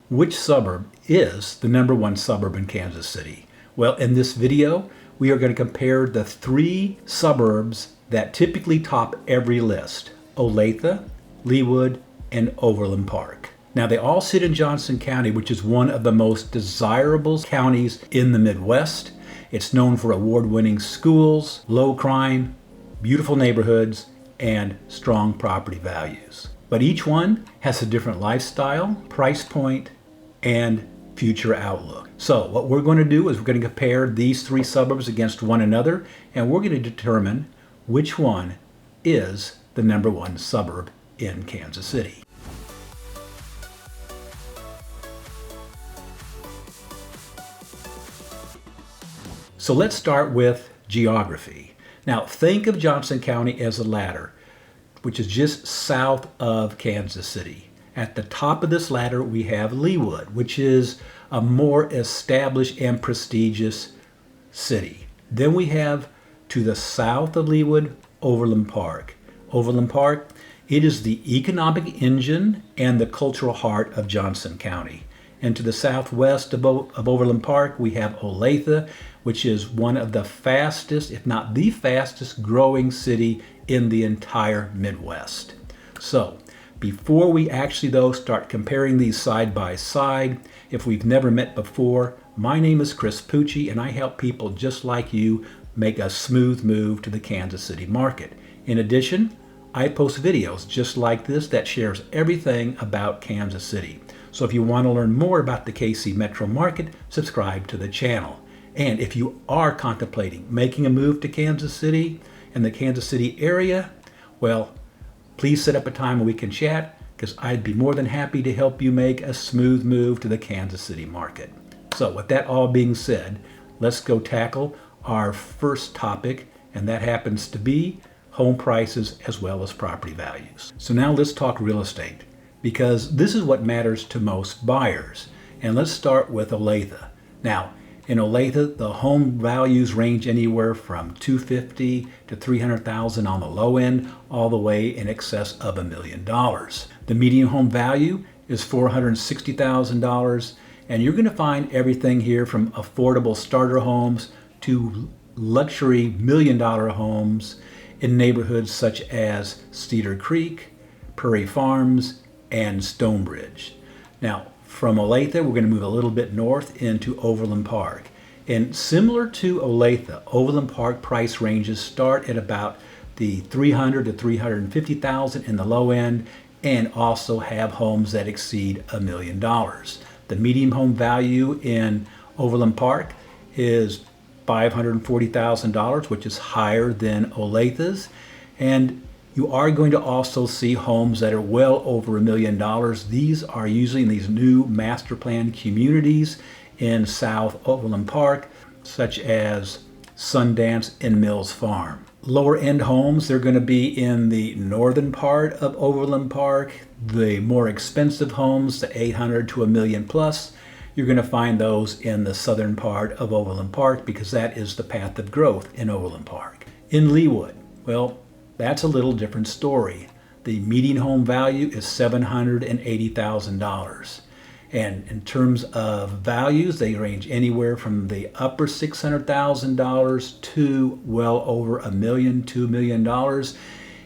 Which suburb is the #1 suburb in Kansas City? Well, in this video, we are going to compare the 3 suburbs that typically top every list: Olathe, Leawood, and Overland Park. Now, they all sit in Johnson County, which is one of the most desirable counties in the Midwest. It's known for award-winning schools, low crime, beautiful neighborhoods, and strong property values. But each one has a different lifestyle, price point, and future outlook. So what we're going to do is we're going to compare these 3 suburbs against one another, and we're going to determine which one is the #1 suburb in Kansas City. So let's start with geography. Now think of Johnson County as a ladder, which is just south of Kansas City. At the top of this ladder, we have Leawood, which is a more established and prestigious city. Then we have, to the south of Leawood, Overland Park. Overland Park, it is the economic engine and the cultural heart of Johnson County. And to the southwest of Overland Park, we have Olathe, which is one of the fastest, if not the fastest, growing city in the entire Midwest. So, before we actually, though, start comparing these side by side, if we've never met before, my name is Chris Pucci, and I help people just like you make a smooth move to the Kansas City market. In addition, I post videos just like this that shares everything about Kansas City. So if you want to learn more about the KC Metro market, subscribe to the channel. And if you are contemplating making a move to Kansas City and the Kansas City area, well, please set up a time when we can chat, because I'd be more than happy to help you make a smooth move to the Kansas City market. So with that all being said, let's go tackle our first topic, and that happens to be home prices as well as property values. So now let's talk real estate, because this is what matters to most buyers. And let's start with Olathe. Now, in Olathe, the home values range anywhere from $250,000 to $300,000 on the low end, all the way in excess of $1 million. The median home value is $460,000, and you're going to find everything here from affordable starter homes to luxury $1 million homes in neighborhoods such as Cedar Creek, Prairie Farms, and Stonebridge. Now, from Olathe, we're going to move a little bit north into Overland Park. And similar to Olathe, Overland Park price ranges start at about the $300,000 to $350,000 in the low end, and also have homes that exceed $1 million. The median home value in Overland Park is $540,000, which is higher than Olathe's. And you are going to also see homes that are well over $1 million. These are usually in these new master plan communities in South Overland Park, such as Sundance and Mills Farm. Lower end homes, they're going to be in the northern part of Overland Park. The more expensive homes, the $800,000 to $1 million plus, you're going to find those in the southern part of Overland Park, because that is the path of growth in Overland Park. In Leawood, well, that's a little different story. The median home value is $780,000. And in terms of values, they range anywhere from the upper $600,000 to well over $1 million, $2 million.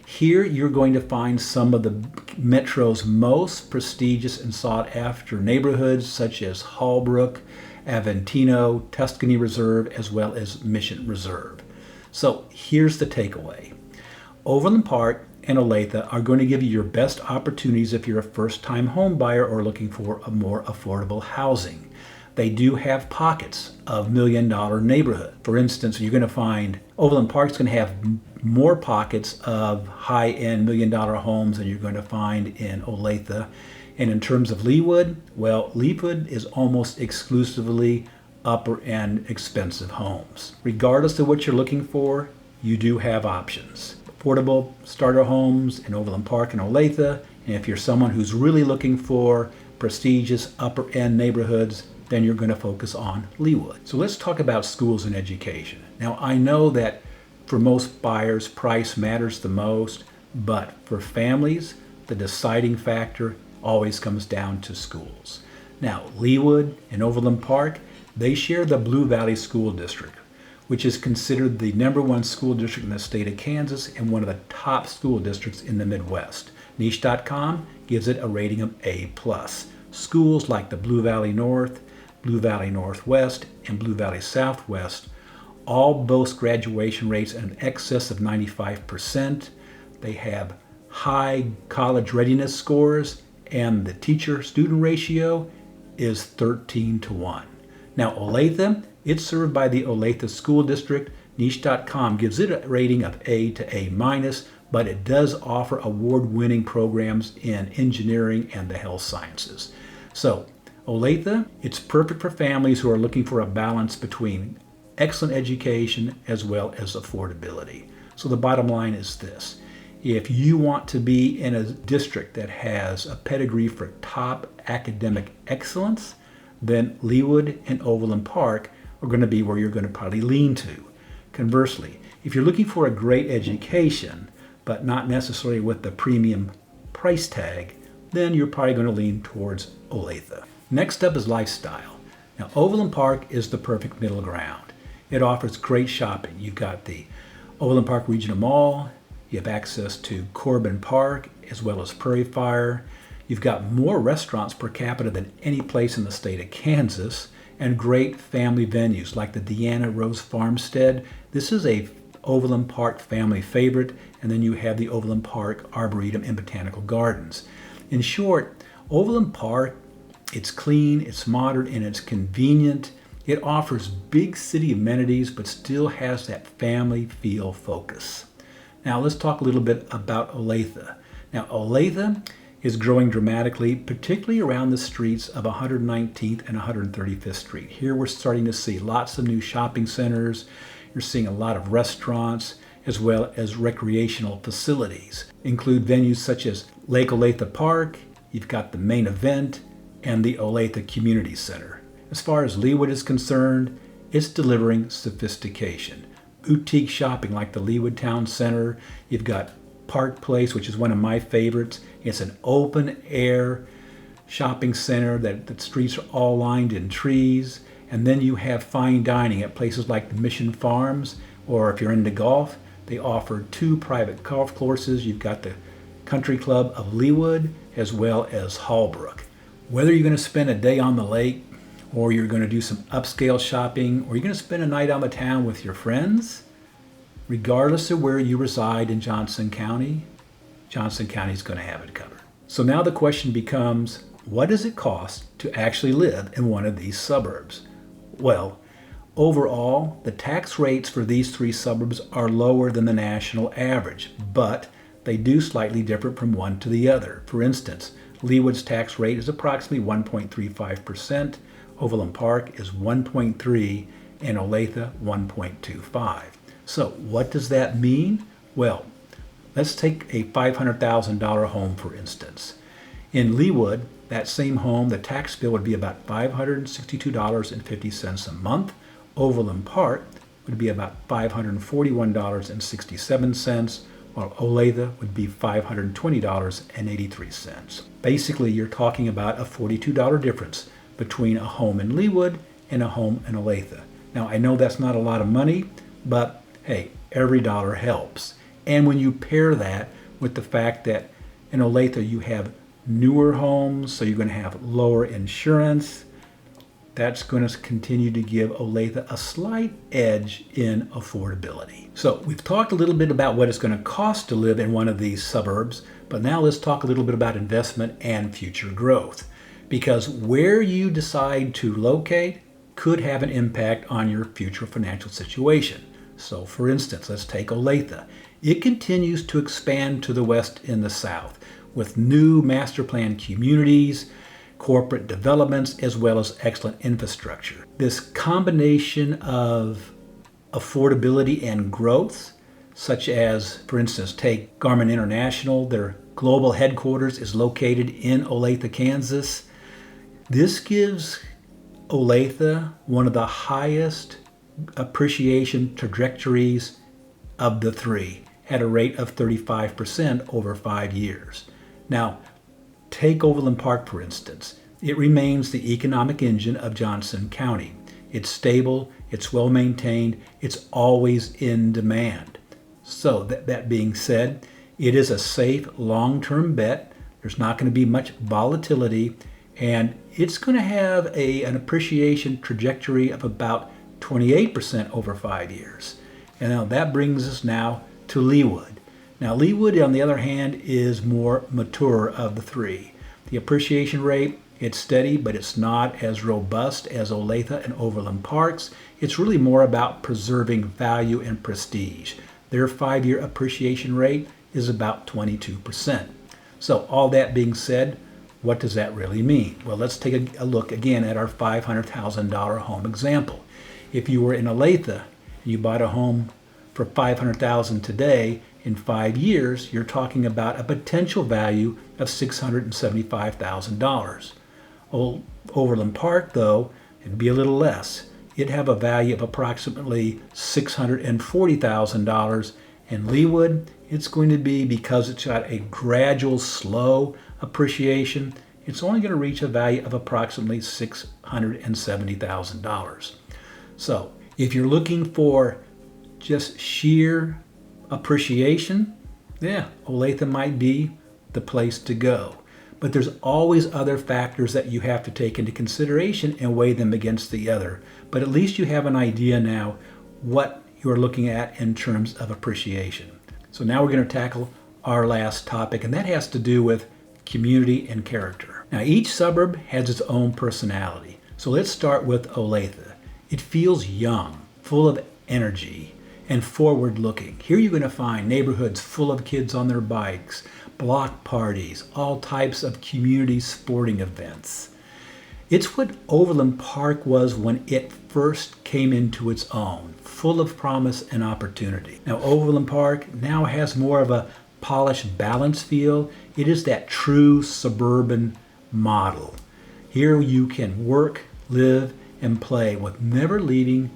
Here you're going to find some of the Metro's most prestigious and sought after neighborhoods, such as Hallbrook, Aventino, Tuscany Reserve, as well as Mission Reserve. So here's the takeaway. Overland Park and Olathe are going to give you your best opportunities if you're a first-time home buyer or looking for a more affordable housing. They do have pockets of $1 million neighborhood. For instance, you're going to find Overland Park's going to have more pockets of high-end $1 million homes than you're going to find in Olathe. And in terms of Leawood, well, Leawood is almost exclusively upper-end expensive homes. Regardless of what you're looking for, you do have options. Affordable starter homes in Overland Park and Olathe, and if you're someone who's really looking for prestigious upper-end neighborhoods, then you're going to focus on Leawood. So let's talk about schools and education. Now, I know that for most buyers, price matters the most, but for families, the deciding factor always comes down to schools. Now, Leawood and Overland Park, they share the Blue Valley School District, which is considered the #1 school district in the state of Kansas and one of the top school districts in the Midwest. Niche.com gives it a rating of A+. Schools like the Blue Valley North, Blue Valley Northwest, and Blue Valley Southwest all boast graduation rates in excess of 95%. They have high college readiness scores, and the teacher-student ratio is 13-1. Now, Olathe, it's served by the Olathe School District. Niche.com gives it a rating of A to A-, but it does offer award-winning programs in engineering and the health sciences. So, Olathe, it's perfect for families who are looking for a balance between excellent education as well as affordability. So the bottom line is this. If you want to be in a district that has a pedigree for top academic excellence, then Leawood and Overland Park are going to be where you're going to probably lean to. Conversely, if you're looking for a great education, but not necessarily with the premium price tag, then you're probably going to lean towards Olathe. Next up is lifestyle. Now, Overland Park is the perfect middle ground. It offers great shopping. You've got the Overland Park Regional Mall. You have access to Corbin Park as well as Prairie Fire. You've got more restaurants per capita than any place in the state of Kansas, and great family venues like the Deanna Rose Farmstead. This is a Overland Park family favorite, and then you have the Overland Park Arboretum and Botanical Gardens. In short, Overland Park, it's clean, it's modern, and it's convenient. It offers big city amenities, but still has that family feel focus. Now let's talk a little bit about Olathe. Now Olathe is growing dramatically, particularly around the streets of 119th and 135th Street. Here we're starting to see lots of new shopping centers. You're seeing a lot of restaurants as well as recreational facilities. Include venues such as Lake Olathe Park, you've got the Main Event, and the Olathe Community Center. As far as Leawood is concerned, it's delivering sophistication. Boutique shopping like the Leawood Town Center. You've got Park Place, which is one of my favorites. It's an open air shopping center that the streets are all lined in trees. And then you have fine dining at places like the Mission Farms, or if you're into golf, they offer 2 private golf courses. You've got the Country Club of Leawood as well as Hallbrook. Whether you're going to spend a day on the lake, or you're going to do some upscale shopping, or you're going to spend a night on the town with your friends, regardless of where you reside in Johnson County is going to have it covered. So now the question becomes, what does it cost to actually live in one of these suburbs? Well, overall, the tax rates for these 3 suburbs are lower than the national average, but they do slightly differ from one to the other. For instance, Leawood's tax rate is approximately 1.35%, Overland Park is 1.3%, and Olathe 1.25%. So what does that mean? Well, let's take a $500,000 home for instance. In Leawood, that same home, the tax bill would be about $562.50 a month. Overland Park would be about $541.67, while Olathe would be $520.83. Basically, you're talking about a $42 difference between a home in Leawood and a home in Olathe. Now, I know that's not a lot of money, but hey, every dollar helps. And when you pair that with the fact that in Olathe you have newer homes, so you're going to have lower insurance, that's going to continue to give Olathe a slight edge in affordability. So we've talked a little bit about what it's going to cost to live in one of these suburbs, but now let's talk a little bit about investment and future growth. Because where you decide to locate could have an impact on your future financial situation. So for instance, let's take Olathe. It continues to expand to the west and the south with new master plan communities, corporate developments, as well as excellent infrastructure. This combination of affordability and growth, such as, for instance, take Garmin International, their global headquarters is located in Olathe, Kansas. This gives Olathe one of the highest appreciation trajectories of the 3 at a rate of 35% over 5 years. Now, take Overland Park, for instance. It remains the economic engine of Johnson County. It's stable, it's well maintained, it's always in demand. So that being said, it is a safe long-term bet. There's not going to be much volatility, and it's going to have an appreciation trajectory of about 28% over 5 years. And now that brings us now to Leawood. Now Leawood, on the other hand, is more mature of the three. The appreciation rate, it's steady, but it's not as robust as Olathe and Overland Parks. It's really more about preserving value and prestige. Their 5-year appreciation rate is about 22%. So all that being said, what does that really mean? Well, let's take a look again at our $500,000 home example. If you were in Olathe and you bought a home for $500,000 today, in 5 years, you're talking about a potential value of $675,000. Overland Park, though, it'd be a little less. It'd have a value of approximately $640,000. And Leawood, it's going to be, because it's got a gradual, slow appreciation, it's only going to reach a value of approximately $670,000. So if you're looking for just sheer appreciation, yeah, Olathe might be the place to go. But there's always other factors that you have to take into consideration and weigh them against the other. But at least you have an idea now what you're looking at in terms of appreciation. So now we're going to tackle our last topic, and that has to do with community and character. Now each suburb has its own personality. So let's start with Olathe. It feels young, full of energy, and forward-looking. Here you're going to find neighborhoods full of kids on their bikes, block parties, all types of community sporting events. It's what Overland Park was when it first came into its own, full of promise and opportunity. Now Overland Park now has more of a polished, balanced feel. It is that true suburban model. Here you can work, live, and play with never leaving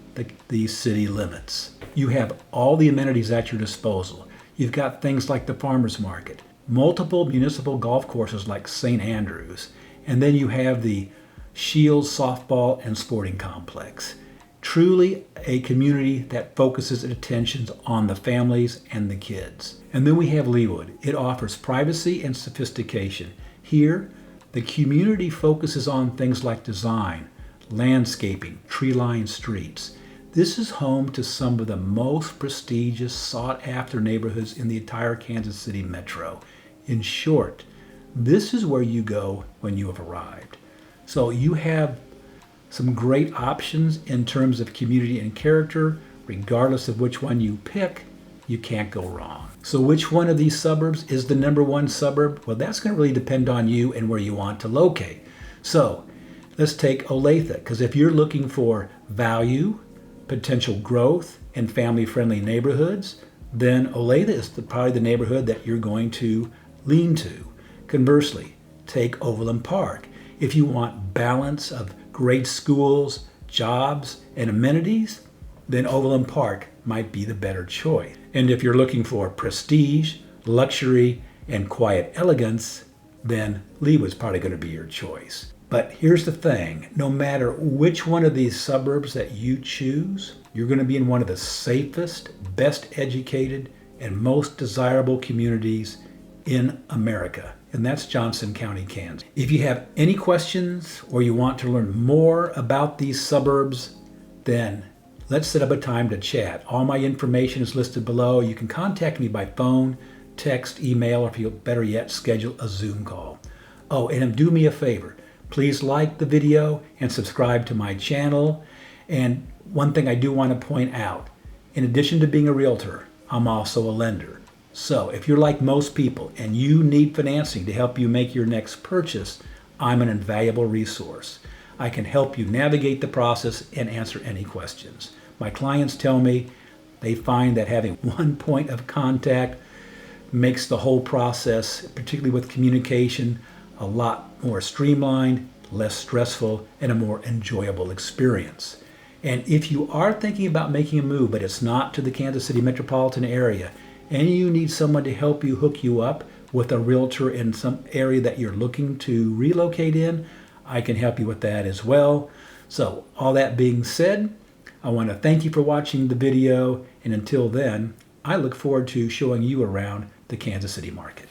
the city limits. You have all the amenities at your disposal. You've got things like the farmers market, multiple municipal golf courses like St. Andrews, and then you have the Shields softball and sporting complex. Truly a community that focuses its attentions on the families and the kids. And then we have Leawood. It offers privacy and sophistication. Here, the community focuses on things like design, landscaping, tree-lined streets. This is home to some of the most prestigious, sought-after neighborhoods in the entire Kansas City metro. In short, this is where you go when you have arrived. So you have some great options in terms of community and character. Regardless of which one you pick, you can't go wrong. So which one of these suburbs is the number one suburb? Well, that's going to really depend on you and where you want to locate. So let's take Olathe, because if you're looking for value, potential growth, and family-friendly neighborhoods, then Olathe is probably the neighborhood that you're going to lean to. Conversely, take Overland Park. If you want balance of great schools, jobs, and amenities, then Overland Park might be the better choice. And if you're looking for prestige, luxury, and quiet elegance, then Leawood's probably going to be your choice. But here's the thing, no matter which one of these suburbs that you choose, you're going to be in one of the safest, best educated, and most desirable communities in America. And that's Johnson County, Kansas. If you have any questions or you want to learn more about these suburbs, then let's set up a time to chat. All my information is listed below. You can contact me by phone, text, email, or if you better yet, schedule a Zoom call. Oh, and do me a favor. Please like the video and subscribe to my channel. And one thing I do want to point out, in addition to being a realtor, I'm also a lender. So if you're like most people and you need financing to help you make your next purchase, I'm an invaluable resource. I can help you navigate the process and answer any questions. My clients tell me they find that having one point of contact makes the whole process, particularly with communication, a lot more streamlined, less stressful, and a more enjoyable experience. And if you are thinking about making a move, but it's not to the Kansas City metropolitan area, and you need someone to help you hook you up with a realtor in some area that you're looking to relocate in, I can help you with that as well. So all that being said, I want to thank you for watching the video, and until then, I look forward to showing you around the Kansas City market.